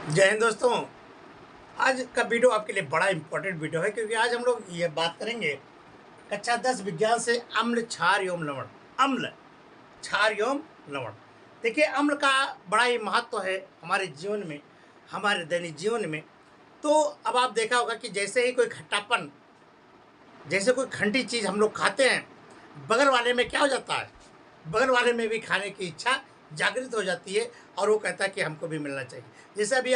जय हिंद दोस्तों। आज का वीडियो आपके लिए बड़ा इंपॉर्टेंट वीडियो है क्योंकि आज हम लोग ये बात करेंगे कक्षा 10 विज्ञान से अम्ल क्षार एवं लवण। अम्ल क्षार एवं लवण। देखिए, अम्ल का बड़ा ही महत्व है हमारे जीवन में, हमारे दैनिक जीवन में। तो अब आप देखा होगा कि जैसे ही कोई खट्टापन, जैसे कोई खंडी चीज़ हम लोग खाते हैं, बगल वाले में क्या हो जाता है, बगल वाले में भी खाने की इच्छा जागृत हो जाती है और वो कहता है कि हमको भी मिलना चाहिए। जैसे अभी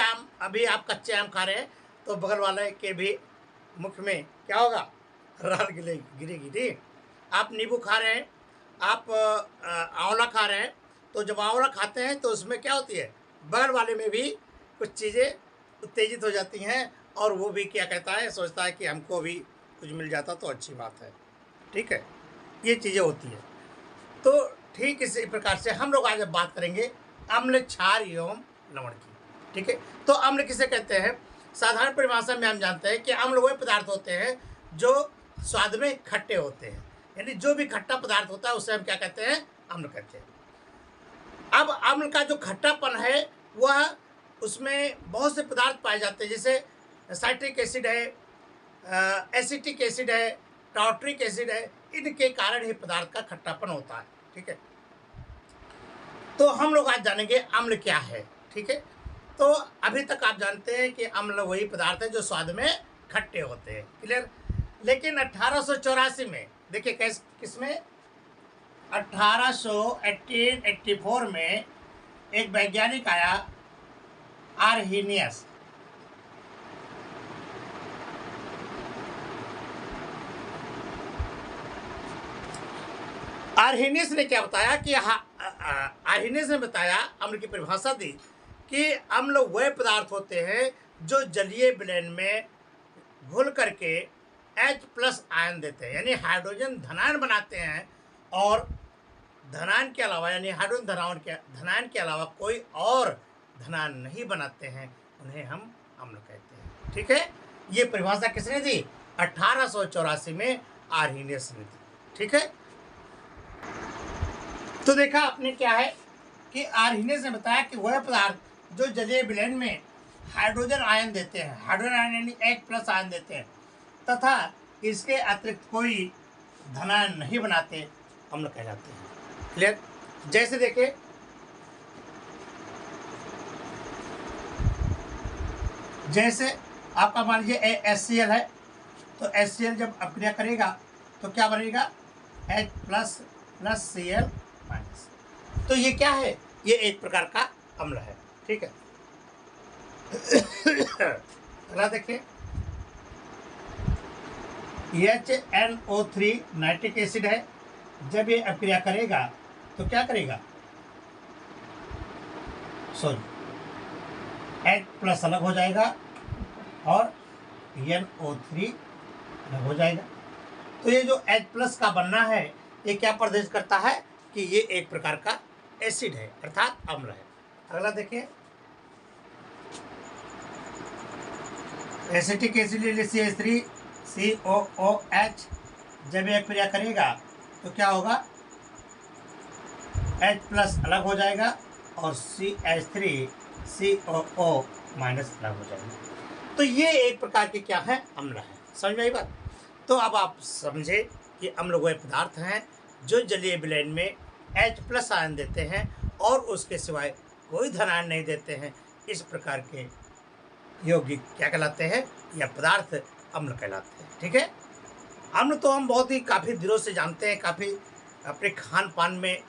आप कच्चे आम खा रहे हैं तो बगल वाले के भी मुख में क्या होगा, राल गिरेगी नहीं। आप नींबू खा रहे हैं, आप आंवला खा रहे हैं, तो जब आंवला खाते हैं तो उसमें क्या होती है, बगल वाले में भी कुछ चीज़ें उत्तेजित हो जाती हैं और वो भी क्या कहता है, सोचता है कि हमको भी कुछ मिल जाता तो अच्छी बात है। ठीक है, ये चीज़ें होती है। तो ठीक इसी प्रकार से हम लोग आज बात करेंगे अम्ल क्षार एवं लवण की। ठीक है, तो अम्ल किसे कहते हैं? साधारण परिभाषा में हम जानते हैं कि अम्ल वह पदार्थ होते हैं जो स्वाद में खट्टे होते हैं, यानी जो भी खट्टा पदार्थ होता है उसे हम क्या कहते हैं, अम्ल कहते हैं। अब अम्ल का जो खट्टापन है वह, उसमें बहुत से पदार्थ पाए जाते हैं, जैसे साइट्रिक एसिड है, एसिटिक एसिड है, टार्ट्रिक एसिड है। इनके कारण ही पदार्थ का खट्टापन होता है। ठीक है, तो हम लोग आज जानेंगे अम्ल क्या है। ठीक है, तो अभी तक आप जानते हैं कि अम्ल वही पदार्थ है जो स्वाद में खट्टे होते हैं। क्लियर? लेकिन 1884 में, देखिए किसमें, 1884 में एक वैज्ञानिक आया, आर्हीनियस। आर्हीनियस ने क्या बताया कि आर्हीनियस ने बताया, अम्ल की परिभाषा दी कि अम्ल वह पदार्थ होते हैं जो जलीय विलयन में घुल करके H+ आयन देते हैं, यानी हाइड्रोजन धनायन बनाते हैं, और धनायन के अलावा, यानी हाइड्रोजन धनायन के अलावा कोई और धनायन नहीं बनाते हैं, उन्हें हम अम्ल कहते हैं। ठीक है, ये परिभाषा किसने दी? 1884 में आर्हीनियस ने दी। ठीक है, तो देखा आपने क्या है कि आर्हीनियस ने बताया कि वह पदार्थ जो जलीय विलयन में हाइड्रोजन आयन देते हैं, हाइड्रोजन आयन यानी H+ आयन देते हैं, तथा इसके अतिरिक्त कोई धनायन नहीं बनाते, अम्ल कहलाते हैं। क्लियर? जैसे देखिए, जैसे आपका मान लीजिए HCl है, तो HCl जब अपक्रिया करेगा तो क्या बनेगा, H+ + Cl-। तो ये क्या है, ये एक प्रकार का अम्ल है। ठीक है, अगला देखिए, HNO3 नाइट्रिक एसिड है। जब ये अपक्रिया करेगा तो क्या करेगा, सॉरी, H+ अलग हो जाएगा और NO3 अलग हो जाएगा। तो ये जो H+ का बनना है, ये क्या प्रदर्शित करता है कि ये एक प्रकार का एसिड है, अर्थात अम्ल है। अगला देखिए, एसिटिक एसिड CH3COOH, जब ये क्रिया करेगा तो क्या होगा, H+ अलग हो जाएगा और CH3COO- अलग हो जाएगा। तो ये एक प्रकार के क्या है, अम्ल है। समझ में आई बात? तो अब आप समझे कि अम्ल वह पदार्थ हैं जो जलीय विलयन में H+ आयन देते हैं और उसके सिवाय कोई धनायन नहीं देते हैं। इस प्रकार के यौगिक क्या कहलाते हैं, या पदार्थ अम्ल कहलाते हैं। ठीक है, अम्ल तो हम बहुत ही काफ़ी दिनों से जानते हैं, काफ़ी अपने खान पान में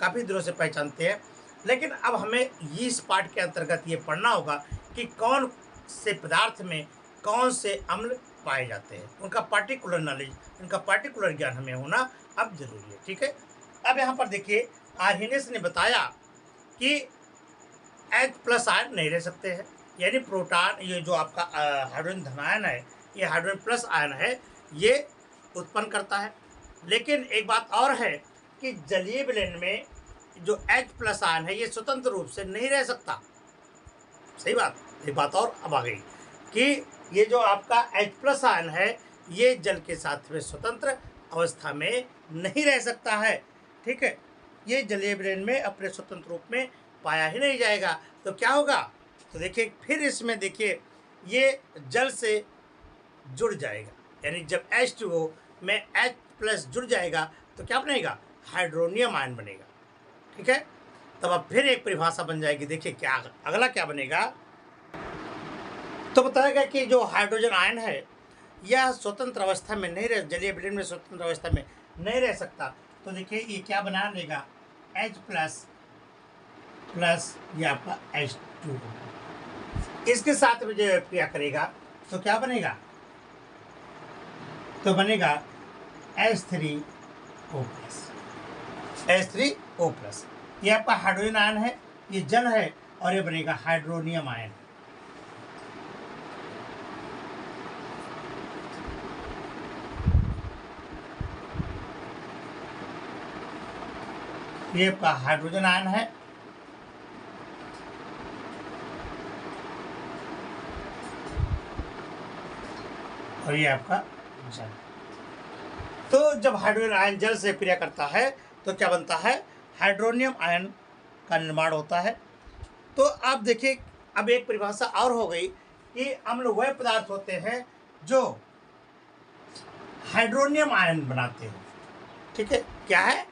काफ़ी दिनों से पहचानते हैं, लेकिन अब हमें इस पाठ के अंतर्गत ये पढ़ना होगा कि कौन से पदार्थ में कौन से अम्ल पाए जाते हैं, उनका पार्टिकुलर नॉलेज, उनका पार्टिकुलर ज्ञान हमें होना अब जरूरी है। ठीक है, अब यहाँ पर देखिए, आर्हीनियस ने बताया कि H+ आयन नहीं रह सकते हैं, यानी प्रोटॉन, ये जो आपका हाइड्रोजन धनायन है, ये हाइड्रोजन+ आयन है, ये उत्पन्न करता है। लेकिन एक बात और है कि जलीय विलयन में जो H+ आयन है, ये स्वतंत्र रूप से नहीं रह सकता। सही बात। एक बात और अब आ गई कि ये जो आपका H+ आयन है, ये जल के साथ में स्वतंत्र अवस्था में नहीं रह सकता है। ठीक है, ये जलीय विलयन में अपने स्वतंत्र रूप में पाया ही नहीं जाएगा। तो क्या होगा, तो देखिए फिर इसमें देखिए ये जल से जुड़ जाएगा, यानी जब H2O में H प्लस जुड़ जाएगा तो क्या बनेगा, हाइड्रोनियम आयन बनेगा। ठीक है, तब अब फिर एक परिभाषा बन जाएगी। देखिए क्या अगला क्या बनेगा, तो बताएगा कि जो हाइड्रोजन आयन है यह स्वतंत्र अवस्था में नहीं रह, जलीय विलीन में स्वतंत्र अवस्था में नहीं रह सकता। तो देखिए ये क्या बना लेगा, H प्लस प्लस ये आपका H2, इसके साथ में जो क्रिया करेगा तो क्या बनेगा, तो बनेगा H3O प्लस, H3O प्लस। ये आपका हाइड्रोजन आयन है, ये जल है, और ये बनेगा हाइड्रोनियम आयन। ये आपका हाइड्रोजन आयन है, और ये आपका जल। तो जब हाइड्रोजन आयन जल से क्रिया करता है तो क्या बनता है, हाइड्रोनियम आयन का निर्माण होता है। तो आप देखिए अब एक परिभाषा और हो गई कि अम्ल वह पदार्थ होते हैं जो हाइड्रोनियम आयन बनाते हैं। ठीक है, क्या है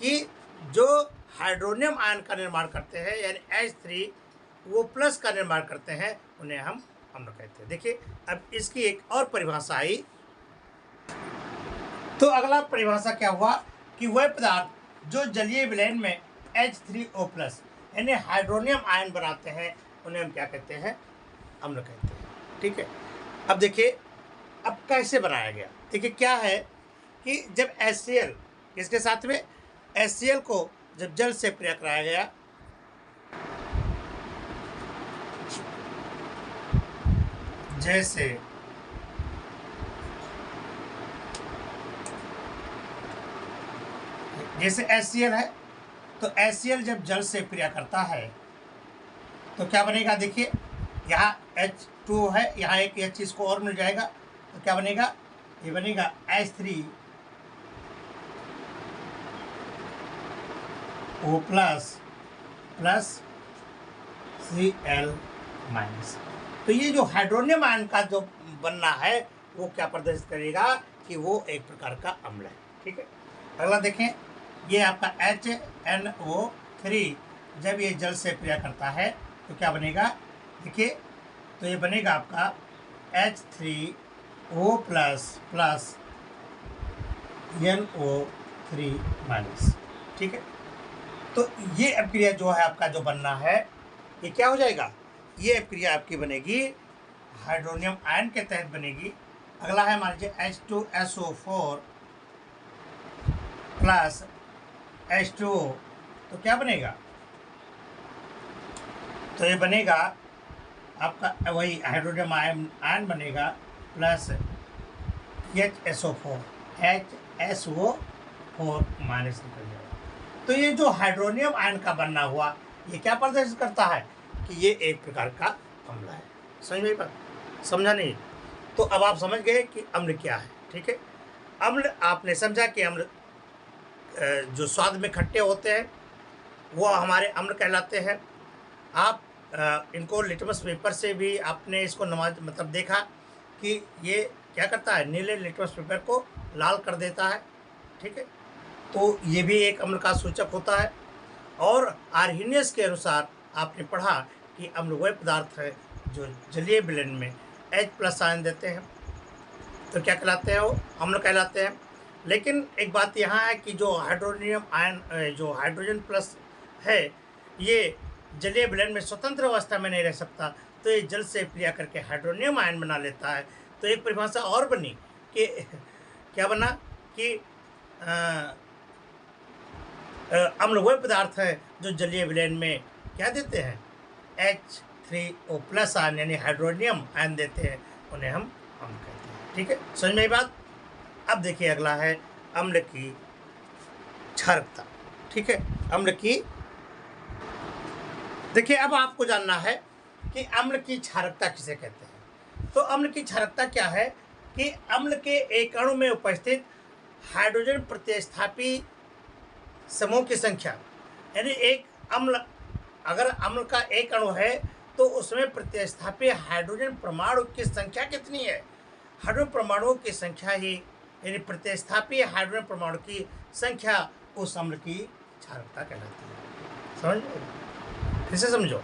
कि जो हाइड्रोनियम आयन का निर्माण करते हैं, यानी H3O प्लस का निर्माण करते हैं, उन्हें हम अम्ल कहते हैं। देखिए अब इसकी एक और परिभाषा आई। तो अगला परिभाषा क्या हुआ कि वह पदार्थ जो जलीय विलयन में H3O प्लस यानी हाइड्रोनियम आयन बनाते हैं, उन्हें हम क्या कहते हैं, अम्ल कहते हैं। ठीक है, अब देखिए अब कैसे बनाया गया। देखिए क्या है कि जब HCl, इसके साथ में HCl को जब जल से क्रिया कराया गया, जैसे HCl है, तो HCl जब जल से क्रिया करता है तो क्या बनेगा, देखिए यहाँ H2 है, यहाँ एक H इसको और मिल जाएगा, तो क्या बनेगा, ये बनेगा H3O plus plus Cl minus. तो ये जो हाइड्रोनियम आयन का जो बनना है वो क्या प्रदर्शित करेगा कि वो एक प्रकार का अम्ल है। ठीक है, अगला देखें, ये आपका HNO3 जब ये जल से क्रिया करता है तो क्या बनेगा, देखिए तो ये बनेगा आपका H3O plus plus NO3 minus. ठीक है, तो ये अभिक्रिया जो है आपका जो बनना है ये क्या हो जाएगा, ये अभिक्रिया आपकी बनेगी हाइड्रोनियम आयन के तहत बनेगी। अगला है मान लीजिए H2SO4 प्लस H2O, तो क्या बनेगा, तो ये बनेगा आपका वही हाइड्रोनियम आयन बनेगा प्लस HSO4 माइनस निकल जाएगा। तो ये जो हाइड्रोनियम आयन का बनना हुआ ये क्या प्रदर्शित करता है कि ये एक प्रकार का अम्ल है। समझ में बात, समझा नहीं, तो अब आप समझ गए कि अम्ल क्या है। ठीक है, अम्ल आपने समझा कि अम्ल जो स्वाद में खट्टे होते हैं वो हमारे अम्ल कहलाते हैं। आप इनको लिटमस पेपर से भी आपने इसको नमाज मतलब देखा कि ये क्या करता है, नीले लिटमस पेपर को लाल कर देता है। ठीक है, तो ये भी एक अम्ल का सूचक होता है। और आर्हीनियस के अनुसार आपने पढ़ा कि अम्ल वह पदार्थ है जो जलीय विलयन में H प्लस आयन देते हैं, तो क्या कहलाते हैं, वो अम्ल कहलाते हैं। लेकिन एक बात यहाँ है कि जो हाइड्रोनियम आयन जो हाइड्रोजन प्लस है ये जलीय विलयन में स्वतंत्र अवस्था में नहीं रह सकता, तो ये जल से क्रिया करके हाइड्रोनियम आयन बना लेता है। तो एक परिभाषा और बनी कि क्या बना कि अम्ल वह पदार्थ है जो जलीय विलयन में क्या देते हैं, H3O प्लस आयन यानी हाइड्रोनियम आयन देते हैं, उन्हें हम अम्ल कहते हैं। ठीक है, समझ में बात। अब देखिए अगला है अम्ल की क्षारकता। ठीक है, अम्ल की, देखिए अब आपको जानना है कि अम्ल की क्षारकता किसे कहते हैं। तो अम्ल की क्षारकता क्या है कि अम्ल के एक अणु में उपस्थित हाइड्रोजन प्रतिस्थापी समूह की संख्या, यानी एक अम्ल, अगर अम्ल का एक अणु है तो उसमें प्रतिस्थापी हाइड्रोजन परमाणु की संख्या कितनी है? हाइड्रोजन परमाणुओं की संख्या ही, यानी प्रतिस्थापी हाइड्रोजन परमाणु की संख्या उस अम्ल की क्षारकता कहलाती है। समझ लो, फिर से समझो,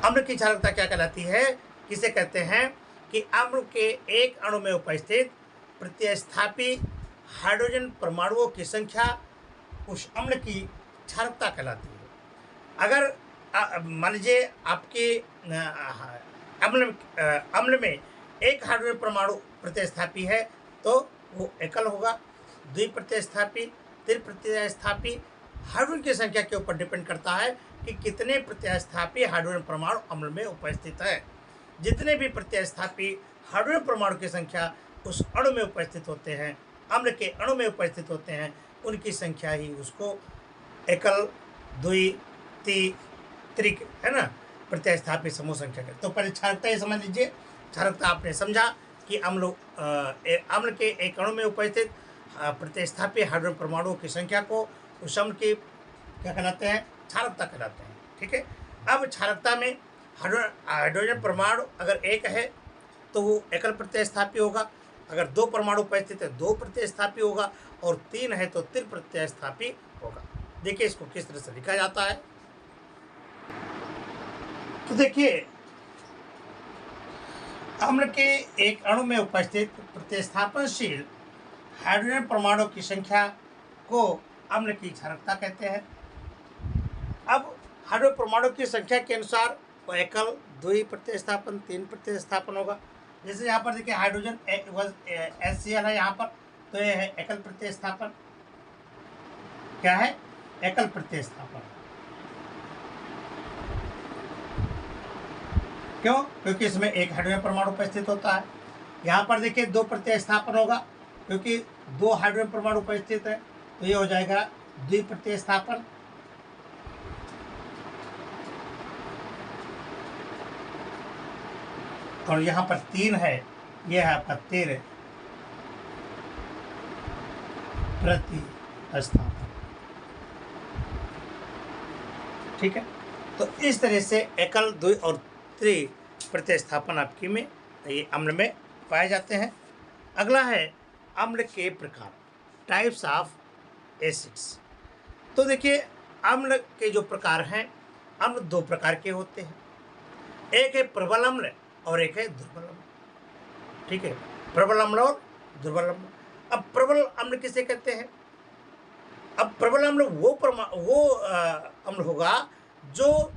अम्ल की क्षारकता क्या कहलाती है? किसे कहते हैं कि अम्ल के एक अणु में उपस्थित प्रतिस्थापी हाइड्रोजन परमाणुओं की संख्या उस अम्ल की क्षारकता कहलाती है। अगर मान लीजिए आपके अम्ल में एक हाइड्रोजन परमाणु प्रतिस्थापी है तो वो एकल होगा। द्विप्रतिस्थापी, त्रिप्रतिस्थापी हाइड्रोजन की संख्या के ऊपर डिपेंड करता है कि कितने प्रतिस्थापी हाइड्रोजन परमाणु अम्ल में उपस्थित है। जितने भी प्रतिस्थापी हाइड्रोजन परमाणु की संख्या उस अणु में उपस्थित होते हैं, अम्ल के अणु में उपस्थित होते हैं, उनकी संख्या ही उसको एकल, द्वि, त्रिक है ना, प्रतिस्थापी समूह संख्या के। तो पहले क्षारकता ये समझ लीजिए। क्षारकता आपने समझा कि अम्ल के एक अणु में उपस्थित प्रतिस्थापी हाइड्रोजन परमाणुओं की संख्या को उस अम्ल की क्या कहलाते हैं? क्षारकता कहलाते हैं। ठीक है। अब क्षारकता में हाइड्रोजन परमाणु अगर एक है तो वो एकल प्रतिस्थापी होगा, अगर दो परमाणु उपस्थित है दो प्रतिस्थापी होगा, और तीन है तो त्रिप्रतिस्थापी होगा। देखिए इसको किस तरह से लिखा जाता है। तो देखिए, अम्ल के एक अणु में उपस्थित प्रतिस्थापनशील हाइड्रोजन परमाणु की संख्या को अम्ल की क्षारकता कहते हैं। अब हाइड्रोजन परमाणु की संख्या के अनुसार वो एकल, द्वि प्रतिस्थापन, तीन प्रतिस्थापन होगा। जैसे यहाँ पर देखिए हाइड्रोजन HCl है यहाँ पर, तो ये है एकल प्रतिस्थापन। क्या है? एकल प्रतिस्थापन। क्यों? क्योंकि इसमें एक हाइड्रोजन परमाणु उपस्थित होता है। यहाँ पर देखिए दो प्रतिस्थापन होगा, क्योंकि दो हाइड्रोजन परमाणु उपस्थित है, तो ये हो जाएगा द्विप्रतिस्थापन। और यहाँ पर तीन है, यह है आपका तीन प्रतिस्थापन। ठीक है। तो इस तरह से एकल, द्वि और त्रि प्रतिस्थापन आपकी में ये अम्ल में पाए जाते हैं। अगला है अम्ल के प्रकार, टाइप्स ऑफ एसिड्स। तो देखिए अम्ल के जो प्रकार हैं, अम्ल दो प्रकार के होते हैं। एक है प्रबल अम्ल और एक है दुर्बल अम्ल। ठीक है, प्रबल अम्ल और दुर्बल अम्ल। अब प्रबल अम्ल किसे कहते हैं? अब प्रबल अम्ल वो अम्ल होगा जो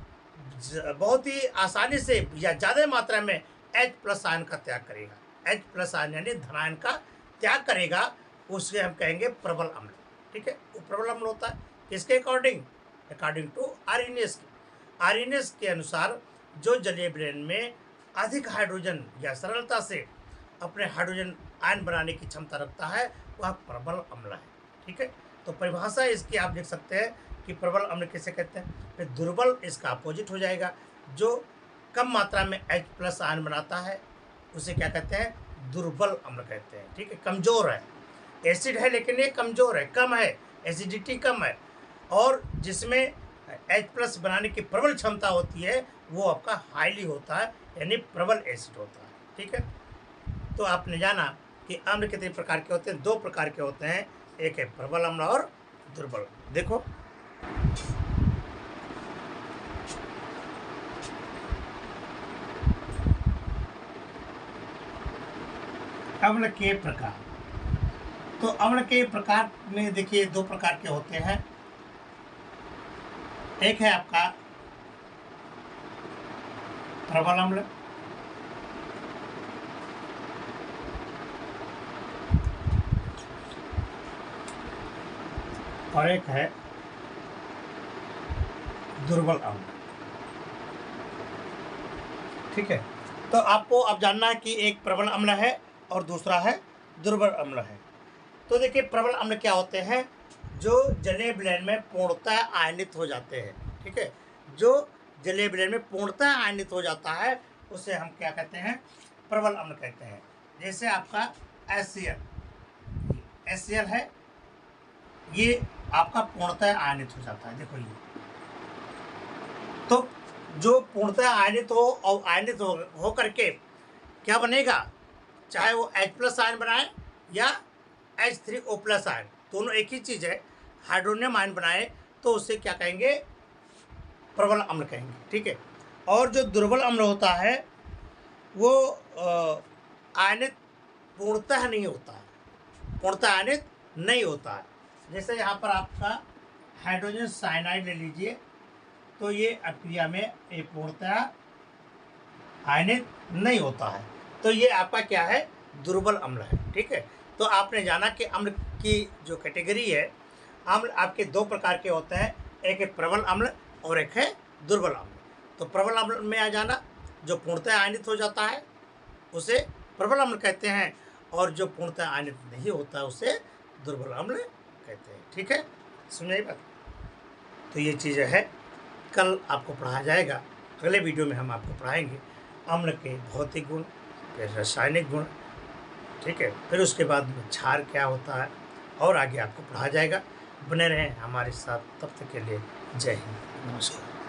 बहुत ही आसानी से या ज़्यादा मात्रा में H+ आयन का त्याग करेगा। H+ आयन यानी धनायन का त्याग करेगा, उसे हम कहेंगे प्रबल अम्ल। ठीक है, वो प्रबल अम्ल होता है किसके अकॉर्डिंग? अकॉर्डिंग टू आर्हेनियस के। आर्हेनियस के अनुसार जो जलीय विलयन में अधिक हाइड्रोजन या सरलता से अपने हाइड्रोजन आयन बनाने की क्षमता रखता है, वह प्रबल अम्ल है। ठीक है, तो परिभाषा इसकी आप लिख सकते हैं कि प्रबल अम्ल किसे कहते हैं। फिर दुर्बल इसका अपोजिट हो जाएगा, जो कम मात्रा में H+ आयन बनाता है, उसे क्या कहते हैं? दुर्बल अम्ल कहते हैं। ठीक है, कमज़ोर है, एसिड है लेकिन ये कमज़ोर है, कम है, एसिडिटी कम है, और जिसमें H+ बनाने की प्रबल क्षमता होती है वो आपका हाईली होता है, यानी प्रबल एसिड होता है। ठीक है, तो आपने जाना कि अम्ल कितने प्रकार के होते हैं? दो प्रकार के होते हैं, एक है प्रबल अम्ल और दुर्बल। देखो अम्ल के प्रकार। तो अम्ल के प्रकार में देखिए दो प्रकार के होते हैं। एक है आपका प्रबल अम्ल, और एक है दुर्बल अम्ल। ठीक है, तो आपको अब जानना है कि एक प्रबल अम्ल है और दूसरा है दुर्बल अम्ल है। तो देखिए प्रबल अम्ल क्या होते हैं? जो जलीय विलयन में पूर्णतः आयनित हो जाते हैं। ठीक है, जो जलीय विलयन में पूर्णतः आयनित हो जाता है उसे हम क्या कहते हैं? प्रबल अम्ल कहते हैं। जैसे आपका HCl है, ये आपका पूर्णतः आयनित हो जाता है। देखो ये, तो जो पूर्णतः आयनित हो और आयनित हो करके क्या बनेगा, चाहे वो H+ आयन बनाए या H3O+ आयन, दोनों एक ही चीज़ है। हाइड्रोनियम आयन बनाए तो उसे क्या कहेंगे, प्रबल अम्ल कहेंगे, ठीक है। और जो दुर्बल अम्ल होता है वो आयनित पूर्णतः नहीं होता है, पूर्णतः आयनित नहीं होता है। जैसे यहाँ पर आपका हाइड्रोजन साइनाइड ले लीजिए, तो ये अभिक्रिया में ये पूर्णतः आयनित नहीं होता है, तो ये आपका क्या है, दुर्बल अम्ल है, ठीक है। तो आपने जाना कि अम्ल की जो कैटेगरी है, अम्ल आपके दो प्रकार के होते हैं, एक है प्रबल अम्ल और एक है दुर्बल अम्ल। तो प्रबल अम्ल में आ जाना, जो पूर्णतः आयनित हो जाता है उसे प्रबल अम्ल कहते हैं, और जो पूर्णतः आयनित नहीं होता उसे दुर्बल अम्ल कहते हैं, ठीक है। समझिए बात। तो ये चीज़ें है, कल आपको पढ़ाया जाएगा, अगले वीडियो में हम आपको पढ़ाएंगे अम्ल के भौतिक गुण, फिर रासायनिक गुण, ठीक है। फिर उसके बाद में क्षार क्या होता है, और आगे आपको पढ़ाया जाएगा। बने रहें हमारे साथ, तब तक के लिए जय हिंद, नमस्कार।